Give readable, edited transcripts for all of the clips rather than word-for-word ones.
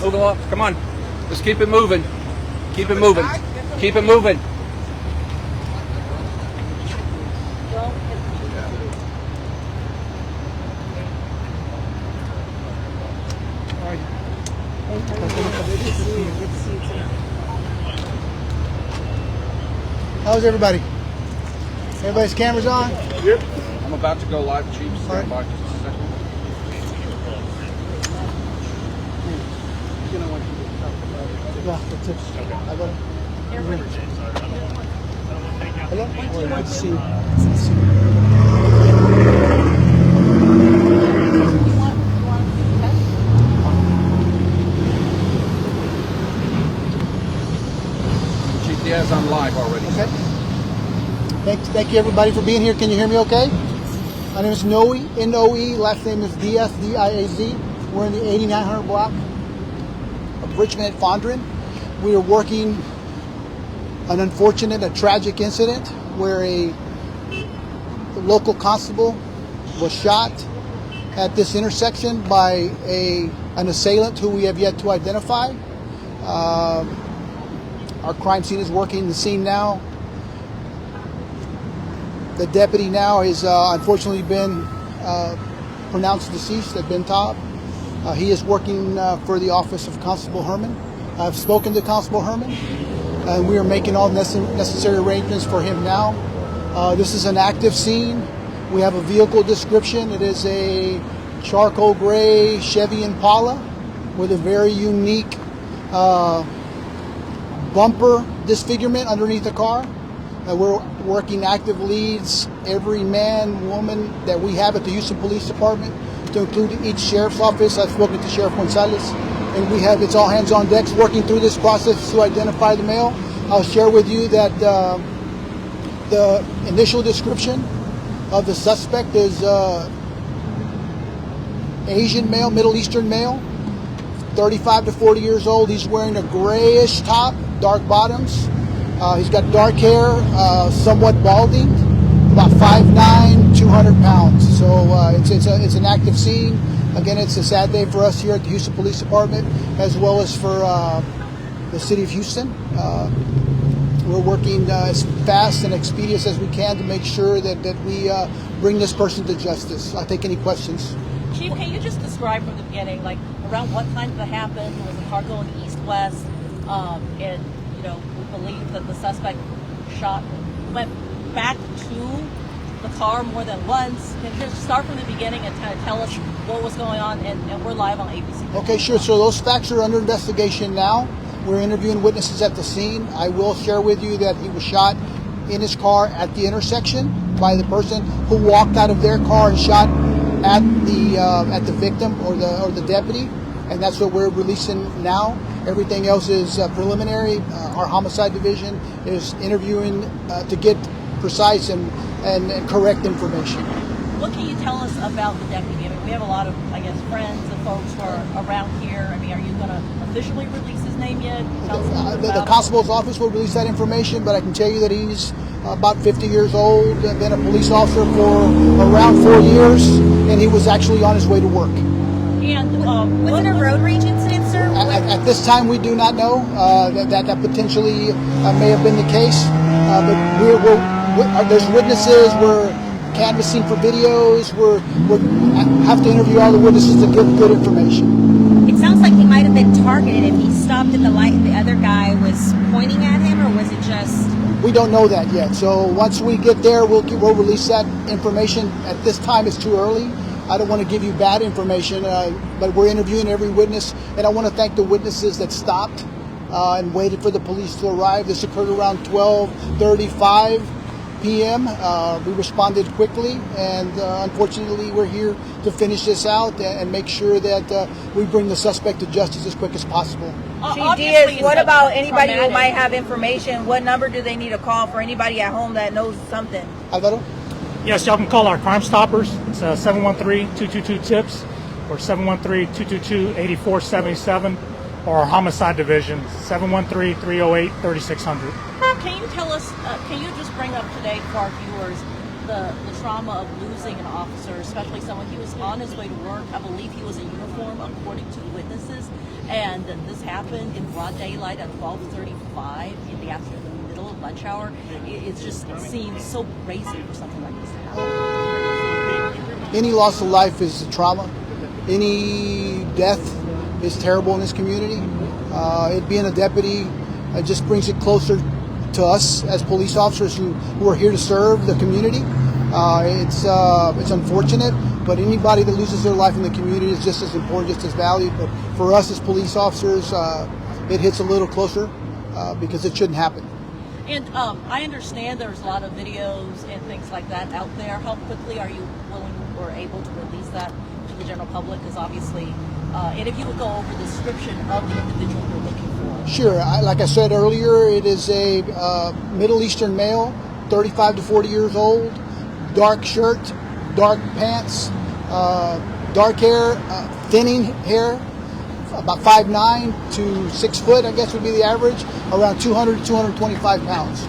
Move along. Come on. Let's keep it moving. Keep it moving. Keep it moving. How's everybody? Everybody's cameras on? Yep. I'm about to go live, Chief. Stand by just a second. Yeah, that's it. I got it. Hello? Good to see you. Chief Diaz, I'm live already. Okay. Thank you everybody for being here. Can you hear me okay? My name is Noe, N-O-E. Last name is Diaz, D-I-A-Z. We're in the 8900 block of Richmond at Fondren. We are working an unfortunate, a tragic incident where a local constable was shot at this intersection by an assailant who we have yet to identify. Our crime scene is working the scene now. The deputy now has unfortunately been pronounced deceased at Ben Taub. He is working for the office of Constable Herman. I've spoken to Constable Herman, and we are making all necessary arrangements for him now. This is an active scene. We have a vehicle description. It is a charcoal gray Chevy Impala with a very unique bumper disfigurement underneath the car. We're working active leads, every man, woman that we have at the Houston Police Department, to include each sheriff's office. I've spoken to Sheriff Gonzalez, and it's all hands on decks working through this process to identify the male. I'll share with you that the initial description of the suspect is Asian male, Middle Eastern male, 35 to 40 years old. He's wearing a grayish top, dark bottoms. He's got dark hair, somewhat balding, about 5'9", 200 pounds. So it's an active scene. Again, it's a sad day for us here at the Houston Police Department, as well as for the city of Houston. We're working as fast and expeditious as we can to make sure that we bring this person to justice. I'll take any questions. Chief, can you just describe from the beginning, like around what time did that happen? Was the car going east-west? And we believe that the suspect went back to the car more than once. Can you just start from the beginning and kind of tell us what was going on? And we're live on ABC. Okay, sure. So those facts are under investigation now. We're interviewing witnesses at the scene. I will share with you that he was shot in his car at the intersection by the person who walked out of their car and shot at the victim or the deputy, and that's what we're releasing now. Everything else is preliminary. Our homicide division is interviewing to get precise and correct information. What can you tell us about the deputy? I mean, we have a lot of, friends and folks who are around here. I mean, are you going to officially release his name yet? The constable's office will release that information, but I can tell you that he's about 50 years old, been a police officer for around 4 years, and he was actually on his way to work. And was it a road rage incident, sir? At this time, we do not know that potentially may have been the case, but there's witnesses. We're canvassing for videos. We have to interview all the witnesses to give good information. It sounds like he might have been targeted if he stopped at the light and the other guy was pointing at him, or was it just... We don't know that yet. So once we get there, we'll release that information. At this time, it's too early. I don't want to give you bad information, but we're interviewing every witness, and I want to thank the witnesses that stopped and waited for the police to arrive. This occurred around 12:35 p.m. We responded quickly, and unfortunately, we're here to finish this out and make sure that we bring the suspect to justice as quick as possible. Chief Diaz, what about anybody who might have information? What number do they need to call for anybody at home that knows something? Alvaro? Yes, y'all can call our Crime Stoppers. It's 713-222-TIPS or 713-222-8477, or our Homicide Division, 713-308-3600. Can you tell us, can you just bring up today for our viewers the trauma of losing an officer, especially someone, he was on his way to work. I believe he was in uniform, according to witnesses. And this happened in broad daylight at 12:35 in the afternoon, in the middle of lunch hour. It seems so crazy for something like this to happen. Any loss of life is a trauma. Any death is terrible in this community. It being a deputy, it just brings it closer to us as police officers who are here to serve the community. It's unfortunate, but anybody that loses their life in the community is just as important, just as valued. But for us as police officers, it hits a little closer because it shouldn't happen. And I understand there's a lot of videos and things like that out there. How quickly are you willing or able to release that to the general public? Because obviously, and if you would go over the description of the individual you're looking for. Sure. Like I said earlier, it is a Middle Eastern male, 35 to 40 years old, dark shirt, dark pants, dark hair, thinning hair, about 5'9" to 6 foot, I guess would be the average, around 200 to 225 pounds.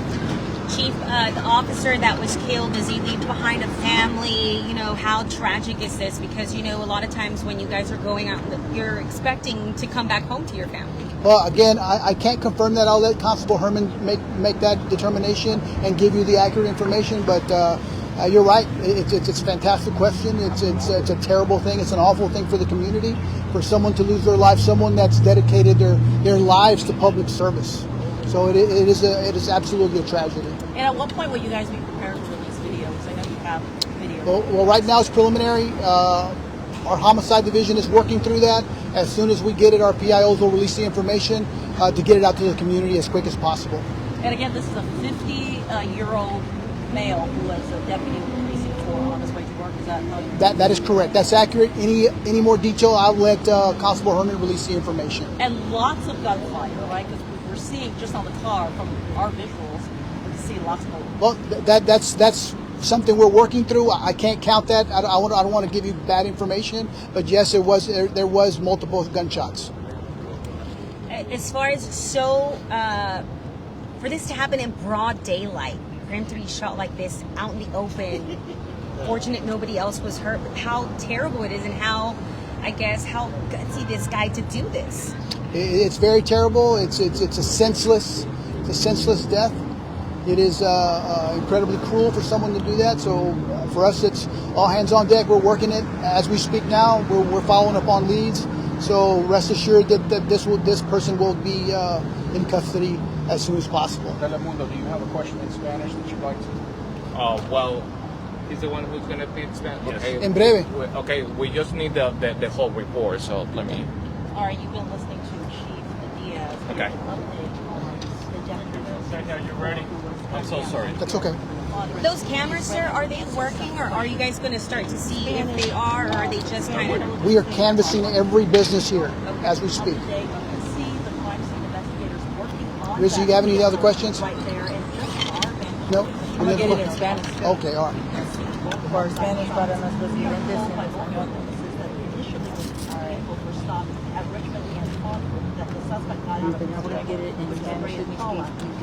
Chief, the officer that was killed, does he leave behind a family? You know, how tragic is this? Because, you know, a lot of times when you guys are going out, you're expecting to come back home to your family. Well, again, I can't confirm that. I'll let Constable Herman make that determination and give you the accurate information. But you're right. It's a fantastic question. It's a terrible thing. It's an awful thing for the community, for someone to lose their life, someone that's dedicated their lives to public service. So it is absolutely a tragedy. And at what point will you guys be prepared to release videos? I know you have videos. Well, right now it's preliminary. Our homicide division is working through that. As soon as we get it, our PIOs will release the information to get it out to the community as quick as possible. And again, this is a 50-year-old male who was a deputy with precinct 4 on his way to work. Is that how you... That is correct. That's accurate. Any more detail, I'll let Constable Herman release the information. And lots of gunfire, right? Because we're seeing just on the car from our visuals, we see lots of. Well, that's something we're working through. I can't count that. I don't want to give you bad information, but yes, there was multiple gunshots. As far as for this to happen in broad daylight, for him to be shot like this out in the open, fortunate nobody else was hurt, but how terrible it is, and how gutsy this guy to do this. It's very terrible. It's a senseless death. It is incredibly cruel for someone to do that. So for us, it's all hands on deck. We're working it as we speak now. We're following up on leads. So rest assured that this person will be in custody as soon as possible. Telemundo, do you have a question in Spanish that you'd like to? Well, he's the one who's going to be in Spanish. Yes. Okay. En breve. Okay, we just need the whole report, so let me... All right, you've been listening to Chief Diaz. Okay. Update on the deputy. Are you ready? I'm so sorry. That's okay. Those cameras, sir, are they working, or are you guys going to start to see if they are, or are they just kind of... We are canvassing every business here as we speak. Today, you can see the crime scene investigators working on Rizzy, you have any other questions? right there, and just our bench. No? I'm gonna get it in Spanish. Okay, all right. For Spanish para nuestros clientes en español. People were stopped at Richmond and Concord that the suspect got out of his We're gonna get it in Spanish.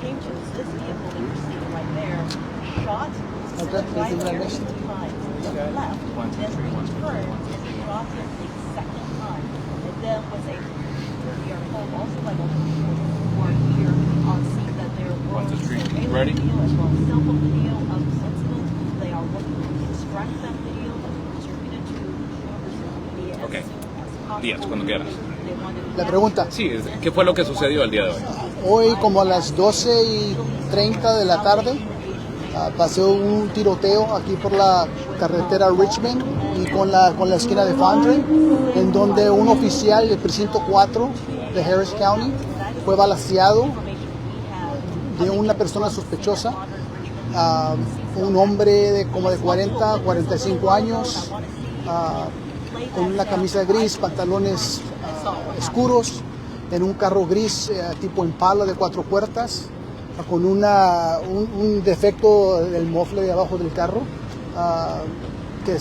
came to this vehicle that you're seeing right there, shot Okay, right this is there English. 2 times, left, then returned and shot him a second time. And then was a, we are told also by local people who are here on scene that there was surveillance Ready? video as well as cell phone video of this incident. They are looking to extract that video and distribute it to members of the media as Okay. soon as possible. Díaz, cuando quieras. They wanted to La pregunta. Sí, ¿qué fue lo que sucedió el día de hoy? Hoy como a las 12:30 de la tarde pasó un tiroteo aquí por la carretera Richmond y con la esquina de Foundry, en donde un oficial del precinto 4 de Harris County fue balaceado de una persona sospechosa, un hombre de como de 40, 45 años, con una camisa gris, pantalones oscuros, en un carro gris tipo Impala de 4 puertas, con un defecto del mofle de abajo del carro, que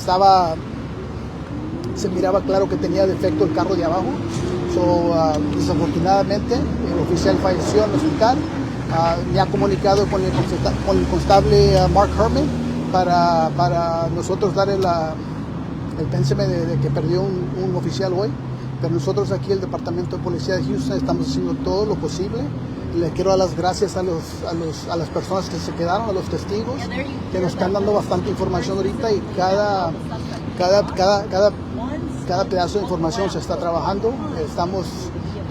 se miraba claro que tenía defecto el carro de abajo. Desafortunadamente el oficial falleció en el hospital. Me ha comunicado con el constable Mark Herman para nosotros dar el pénseme de que perdió un oficial hoy, pero nosotros aquí el Departamento de Policía de Houston estamos haciendo todo lo posible. Le quiero dar las gracias a las personas que se quedaron, a los testigos, que nos están dando bastante información ahorita, y cada pedazo de información se está trabajando. Estamos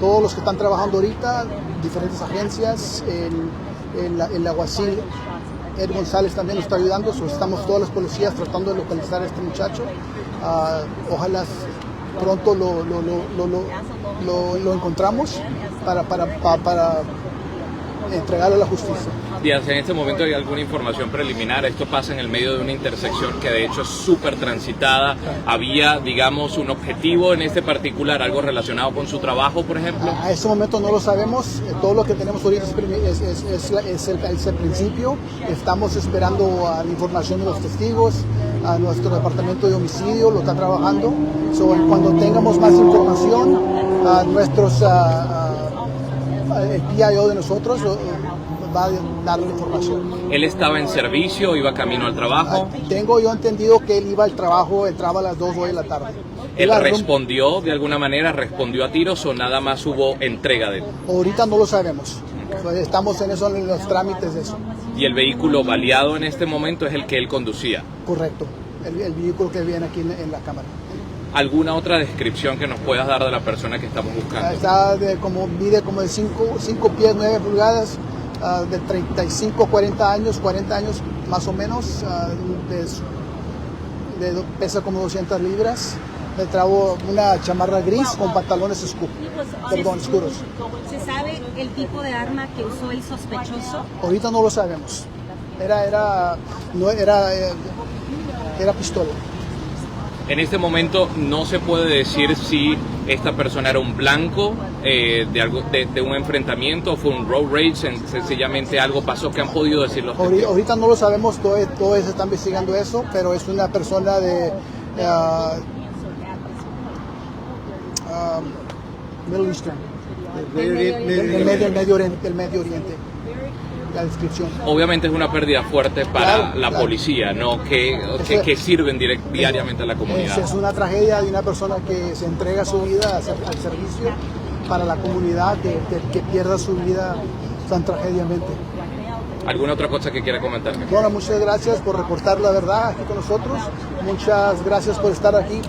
todos los que están trabajando ahorita, diferentes agencias, el alguacil Ed González también nos está ayudando, estamos todas las policías tratando de localizar a este muchacho. Ojalá pronto lo encontramos para entregarlo a la justicia. Díaz, en este momento hay alguna información preliminar. Esto pasa en el medio de una intersección que de hecho es súper transitada. ¿Había, digamos, un objetivo en este particular, algo relacionado con su trabajo, por ejemplo? A este momento no lo sabemos. Todo lo que tenemos ahorita es el principio. Estamos esperando a la información de los testigos. A nuestro departamento de homicidio lo está trabajando. Cuando tengamos más información, el PIO de nosotros va a dar la información. ¿Él estaba en servicio, iba camino al trabajo? Tengo yo entendido que él iba al trabajo, entraba a las 2 hoy de la tarde. ¿Él respondió de alguna manera, respondió a tiros o nada más hubo entrega de él? Ahorita no lo sabemos. Estamos en eso, en los trámites de eso. ¿Y el vehículo baleado en este momento es el que él conducía? Correcto, el vehículo que viene aquí en la cámara. ¿Alguna otra descripción que nos puedas dar de la persona que estamos buscando? Está mide como de 5 pies 9 pulgadas, de 35 a 40 años más o menos, pesa como 200 libras. Le trajo una chamarra gris con pantalones oscuros. ¿Se sabe el tipo de arma que usó el sospechoso? Ahorita no lo sabemos. Era pistola. En este momento no se puede decir si esta persona era un blanco de un enfrentamiento o fue un road rage, sencillamente algo pasó. ¿Que han podido decir los testigos? Ahorita no lo sabemos, todo se está investigando eso, pero es una persona de Middle Eastern, del Medio Oriente. La descripción. Obviamente es una pérdida fuerte para la policía, ¿no? Que sirven diariamente a la comunidad. Es una tragedia de una persona que se entrega su vida al servicio para la comunidad, que pierda su vida tan tragediamente. ¿Alguna otra cosa que quiera comentar? Bueno, muchas gracias por reportar la verdad aquí con nosotros. Muchas gracias por estar aquí.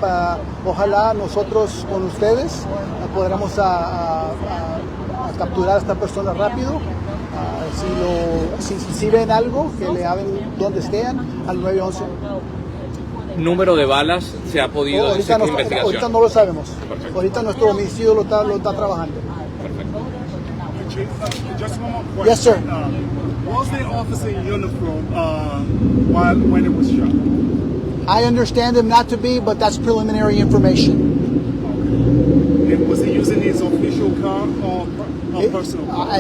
Ojalá nosotros con ustedes podamos capturar a esta persona rápido. Si ven algo, que le hablen donde estén al 911. ¿Número de balas se ha podido decir con investigación? Ahorita no lo sabemos. Perfecto. Ahorita nuestro homicidio lo está trabajando. Perfecto. Just one more question. Yes, sir. Was the officer in uniform when it was shot? I understand him not to be, but that's preliminary information. And was he using his official car or personal car?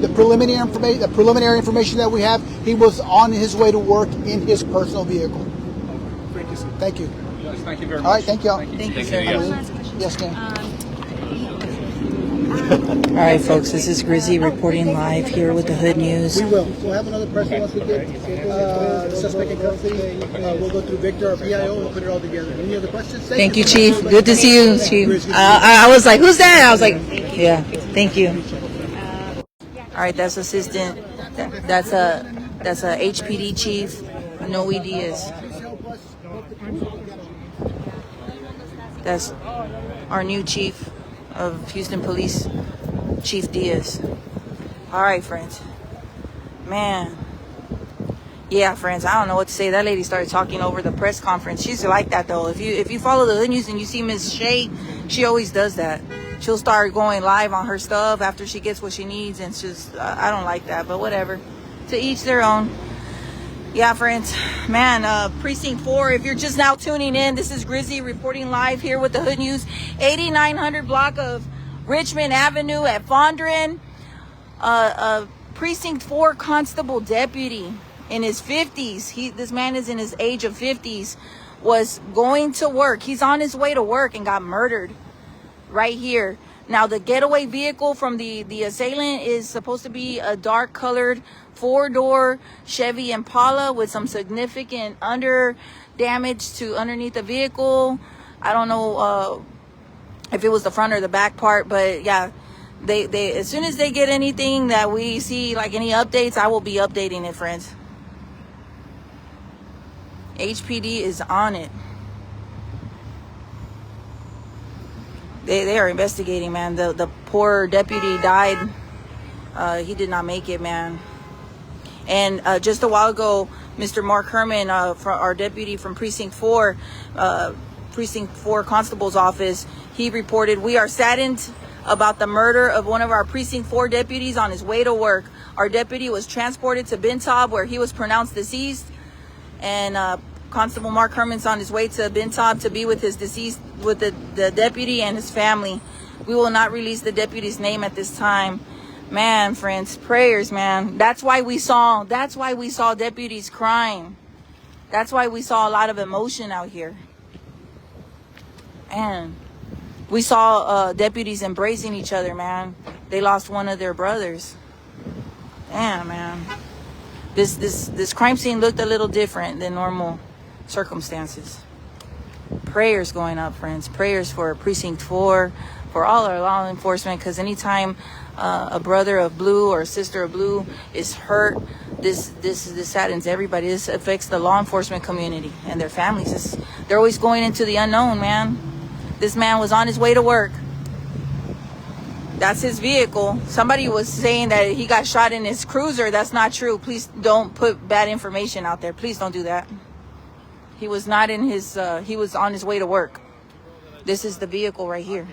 The preliminary information that we have, he was on his way to work in his personal vehicle. Thank you, sir. Thank you. Thank you very much. All right, thank you. Thank you, Thank sir. you, yes. Last question. Yes, ma'am. All right, folks, this is Grizzy reporting live here with the Hood News. We'll have another person once we get the suspect in custody. We'll go through Victor, our PIO, and we'll put it all together. Any other questions? Thank you, Chief. Good to see you, Chief. I was like, who's that? I was like, yeah, thank you. All right, that's assistant. That's a HPD chief, Noe Diaz. That's our new chief of Houston Police, Chief Diaz. All right, friends. Man. Yeah, friends, I don't know what to say. That lady started talking over the press conference. She's like that, though. If you follow the Hood News and you see Ms. Shea, she always does that. She'll start going live on her stuff after she gets what she needs, and it's just, I don't like that, but whatever. To each their own. Yeah, friends, man, Precinct 4, if you're just now tuning in, this is Grizzy reporting live here with the Hood News, 8900 block of Richmond Avenue at Fondren. Precinct 4 Constable Deputy in his 50s, this man is in his age of 50s, was going to work. He's on his way to work and got murdered right here. Now, the getaway vehicle from the assailant is supposed to be a dark colored 4-door Chevy Impala with some significant under damage to underneath the vehicle. I don't know if it was the front or the back part, but yeah, they as soon as they get anything that we see, like any updates, I will be updating it, friends. HPD is on it. They are investigating, man. The poor deputy died. He did not make it, man. And just a while ago, Mr. Mark Herman, our deputy from Precinct 4, Precinct 4 Constable's office, he reported, "We are saddened about the murder of one of our Precinct 4 deputies on his way to work. Our deputy was transported to Ben Taub, where he was pronounced deceased." And Constable Mark Herman's on his way to Ben Taub to be with his deceased, with the deputy and his family. We will not release the deputy's name at this time. Man, friends, prayers, man. That's why we saw deputies crying. That's why we saw a lot of emotion out here. And we saw deputies embracing each other, man. They lost one of their brothers. Damn, man. This crime scene looked a little different than normal circumstances. Prayers going up, friends. Prayers for Precinct 4, for all our law enforcement, because anytime a brother of blue or a sister of blue is hurt, this saddens everybody. This affects the law enforcement community and their families. They're always going into the unknown, man. This man was on his way to work. That's his vehicle. Somebody was saying that he got shot in his cruiser. That's not true. Please don't put bad information out there. Please don't do that. He was not in his, he was on his way to work. This is the vehicle right here.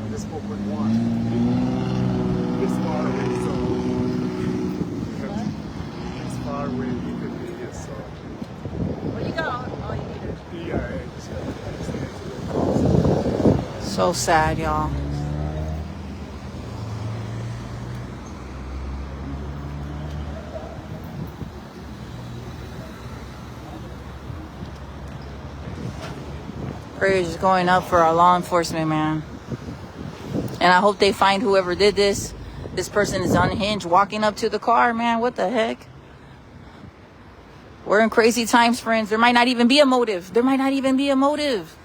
This spoke with one. This far away, so this far away you could be here, so. Well, you got all you needed. Yeah. So sad, y'all. Prayers is going up for our law enforcement, man. And I hope they find whoever did this. This person is unhinged, walking up to the car, man. What the heck? We're in crazy times, friends. There might not even be a motive. There might not even be a motive.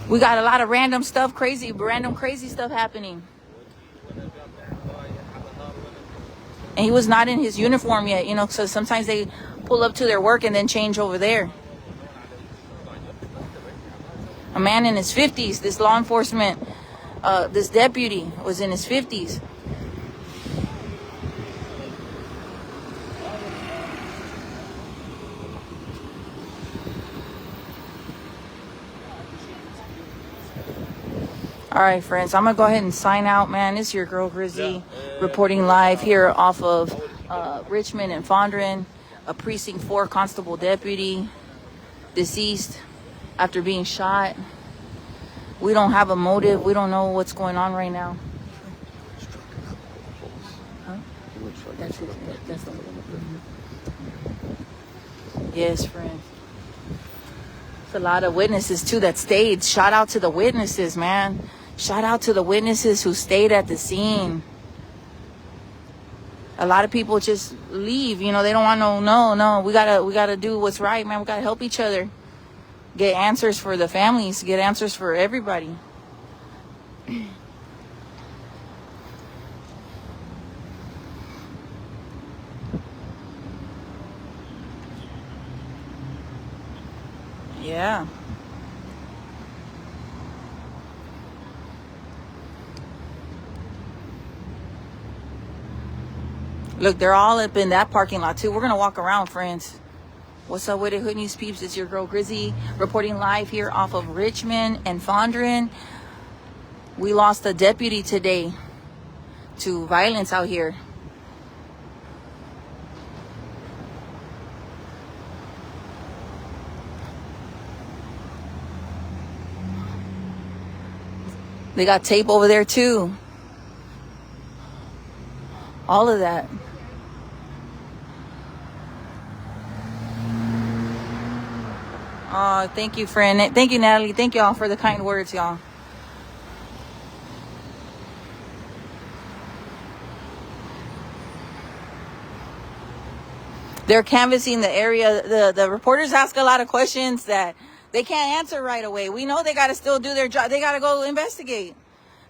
We got a lot of random stuff, crazy stuff happening. And he was not in his uniform yet, you know, so sometimes they pull up to their work and then change over there. A man in his 50s, this law enforcement, this deputy was in his 50s. All right, friends, I'm going to go ahead and sign out, man. It's your girl, Grizzy, reporting live here off of Richmond and Fondren. A Precinct 4 Constable deputy deceased after being shot. We don't have a motive. We don't know what's going on right now. Huh? That's it. That's the Yes, friends. It's a lot of witnesses, too, that stayed. Shout out to the witnesses, man. Shout out to the witnesses who stayed at the scene. A lot of people just leave, you know, they don't want no. We gotta do what's right, man. We gotta help each other. Get answers for the families, get answers for everybody. Yeah. Look, they're all up in that parking lot too. We're gonna walk around, friends. What's up with it, Hood News peeps? It's your girl Grizzy reporting live here off of Richmond and Fondren. We lost a deputy today to violence out here. They got tape over there too. All of that. Oh, thank you, friend. Thank you, Natalie. Thank y'all for the kind words, y'all. They're canvassing the area. The reporters ask a lot of questions that they can't answer right away. We know they got to still do their job. They got to go investigate.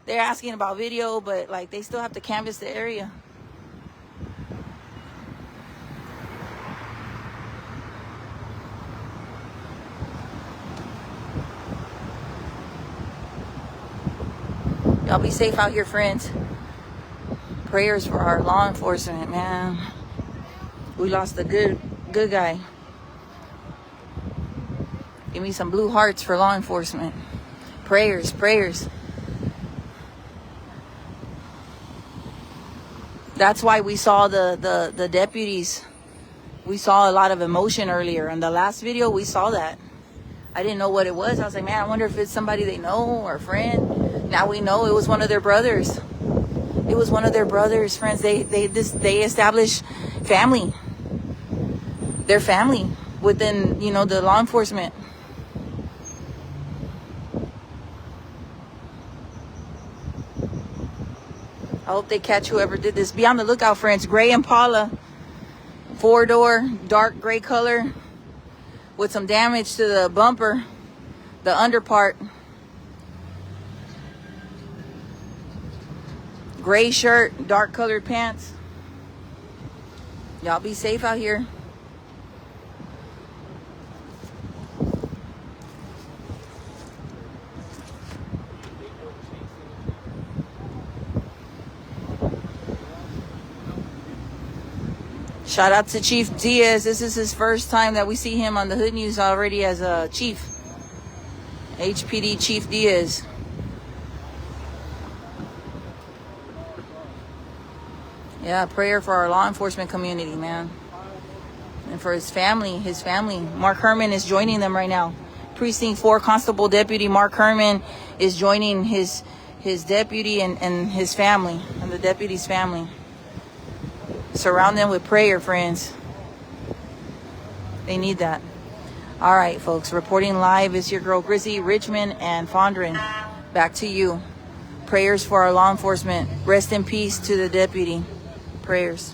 They're asking about video, but like they still have to canvass the area. Y'all be safe out here, friends. Prayers for our law enforcement, man. We lost a good guy. Give me some blue hearts for law enforcement. Prayers, prayers. That's why we saw the deputies. We saw a lot of emotion earlier. In the last video, we saw that. I didn't know what it was. I was like, man, I wonder if it's somebody they know or a friend. Now we know it was one of their brothers. It was one of their brothers, friends. They established family. Their family within, you know, the law enforcement. I hope they catch whoever did this. Be on the lookout, friends. Gray Impala, 4-door, dark gray color, with some damage to the bumper, the under part. Gray shirt, dark colored pants. Y'all be safe out here. Shout out to Chief Diaz. This is his first time that we see him on the Hood News already as a chief. HPD Chief Diaz. Yeah, prayer for our law enforcement community, man. And for his family, Mark Herman is joining them right now. Precinct 4 Constable Deputy Mark Herman is joining his deputy and his family, and the deputy's family. Surround them with prayer, friends. They need that. All right, folks. Reporting live is your girl Grizzy, Richmond, and Fondren. Back to you. Prayers for our law enforcement. Rest in peace to the deputy. Prayers.